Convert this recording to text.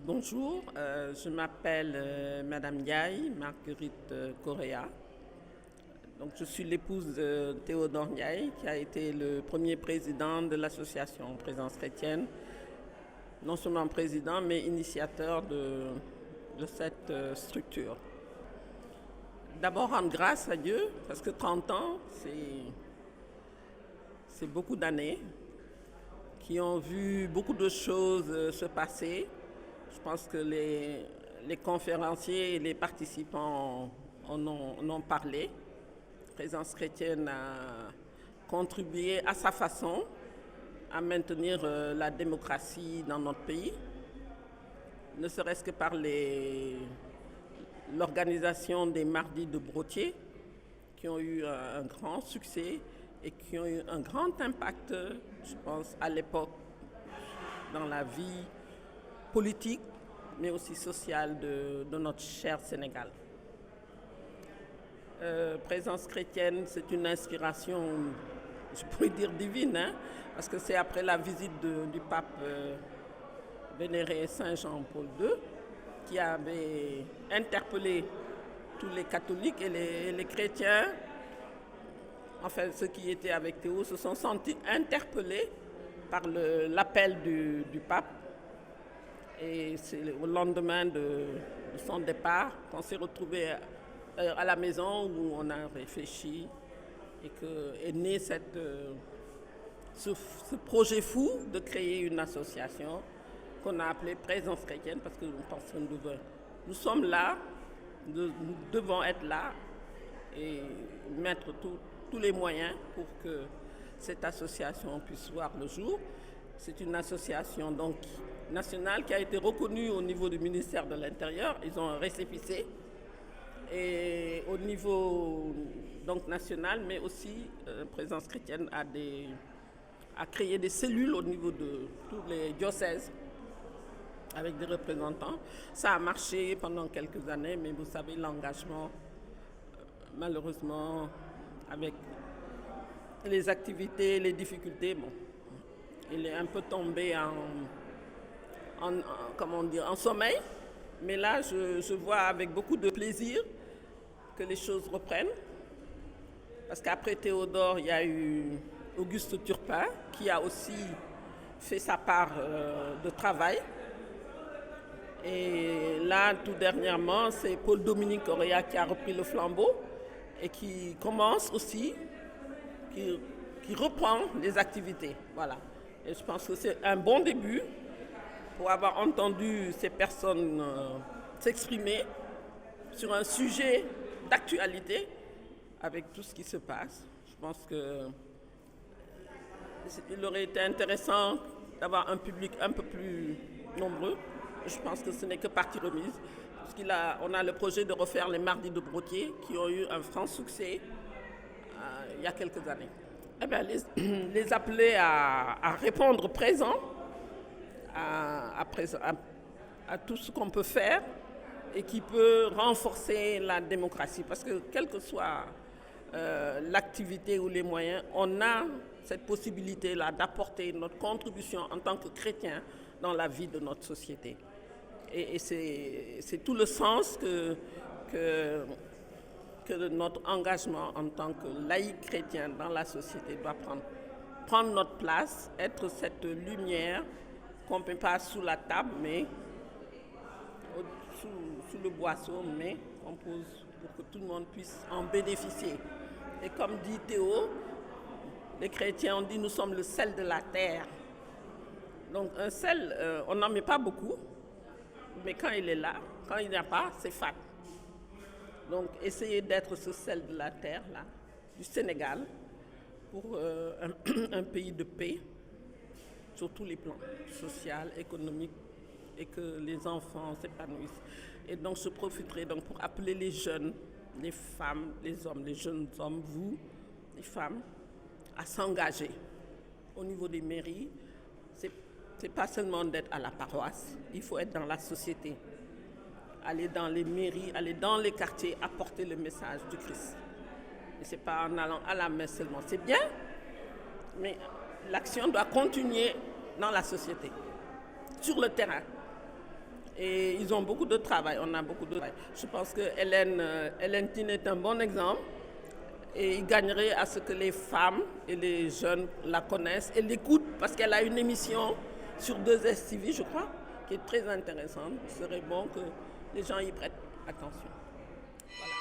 Bonjour, je m'appelle Madame Ndiaye, Marguerite Correa. Donc, je suis l'épouse de Théodore Ndiaye, qui a été le premier président de l'association Présence chrétienne. Non seulement président, mais initiateur de cette structure. D'abord, rendre grâce à Dieu, parce que 30 ans, c'est beaucoup d'années qui ont vu beaucoup de choses se passer. Je pense que les conférenciers et les participants en ont parlé. Présence chrétienne a contribué à sa façon à maintenir la démocratie dans notre pays, ne serait-ce que par l'organisation des mardis de Brotier, qui ont eu un grand succès et qui ont eu un grand impact, je pense, à l'époque, dans la vie politique, mais aussi sociale de notre cher Sénégal. Présence chrétienne, c'est une inspiration, je pourrais dire divine, hein, parce que c'est après la visite du pape vénéré Saint Jean-Paul II qui avait interpellé tous les catholiques et les chrétiens. Enfin, ceux qui étaient avec Théo se sont sentis interpellés par l'appel du pape. Et c'est au lendemain de son départ qu'on s'est retrouvés à la maison où on a réfléchi et qu'est né ce projet fou de créer une association qu'on a appelée Présence chrétienne parce que nous pensons que nous sommes là, nous devons être là et mettre tous les moyens pour que cette association puisse voir le jour. C'est une association donc nationale qui a été reconnue au niveau du ministère de l'Intérieur. Ils ont un récépissé. Et au niveau donc, national, mais aussi Présence chrétienne a créé des cellules au niveau de tous les diocèses avec des représentants. Ça a marché pendant quelques années, mais vous savez, l'engagement, malheureusement, avec les activités, les difficultés, bon, il est un peu tombé en sommeil. Mais là, je vois avec beaucoup de plaisir que les choses reprennent. Parce qu'après Théodore, il y a eu Auguste Turpin qui a aussi fait sa part de travail. Et là, tout dernièrement, c'est Paul-Dominique Correa qui a repris le flambeau et qui commence aussi, qui reprend les activités. Voilà. Et je pense que c'est un bon début pour avoir entendu ces personnes s'exprimer sur un sujet d'actualité avec tout ce qui se passe. Je pense qu'il aurait été intéressant d'avoir un public un peu plus nombreux. Je pense que ce n'est que partie remise, puisqu'on a le projet de refaire les mardis de Brotier qui ont eu un franc succès il y a quelques années. Eh bien, les appeler à répondre présent à tout ce qu'on peut faire et qui peut renforcer la démocratie. Parce que quelle que soit l'activité ou les moyens, on a cette possibilité-là d'apporter notre contribution en tant que chrétien dans la vie de notre société. Et c'est tout le sens que notre engagement en tant que laïc chrétien dans la société doit prendre notre place, être cette lumière qu'on ne met pas sous la table, mais sous le boisseau, mais qu'on pose pour que tout le monde puisse en bénéficier. Et comme dit Théo, les chrétiens ont dit nous sommes le sel de la terre. Donc un sel, on n'en met pas beaucoup, mais quand il est là, quand il n'y a pas, c'est fade. Donc essayez d'être ce sel de la terre, là, du Sénégal, pour un pays de paix, sur tous les plans, social, économique, et que les enfants s'épanouissent. Et donc je profiterai donc pour appeler les jeunes, les femmes, les hommes, les jeunes hommes, vous, les femmes, à s'engager au niveau des mairies. C'est pas seulement d'être à la paroisse, il faut être dans la société. Aller dans les mairies, aller dans les quartiers, apporter le message du Christ. Et c'est pas en allant à la messe seulement. C'est bien, mais l'action doit continuer dans la société, sur le terrain. Et ils ont beaucoup de travail, on a beaucoup de travail. Je pense que Hélène Tine est un bon exemple. Et il gagnerait à ce que les femmes et les jeunes la connaissent et l'écoutent parce qu'elle a une émission sur 2STV, je crois, qui est très intéressante. Il serait bon que les gens y prêtent attention. Voilà.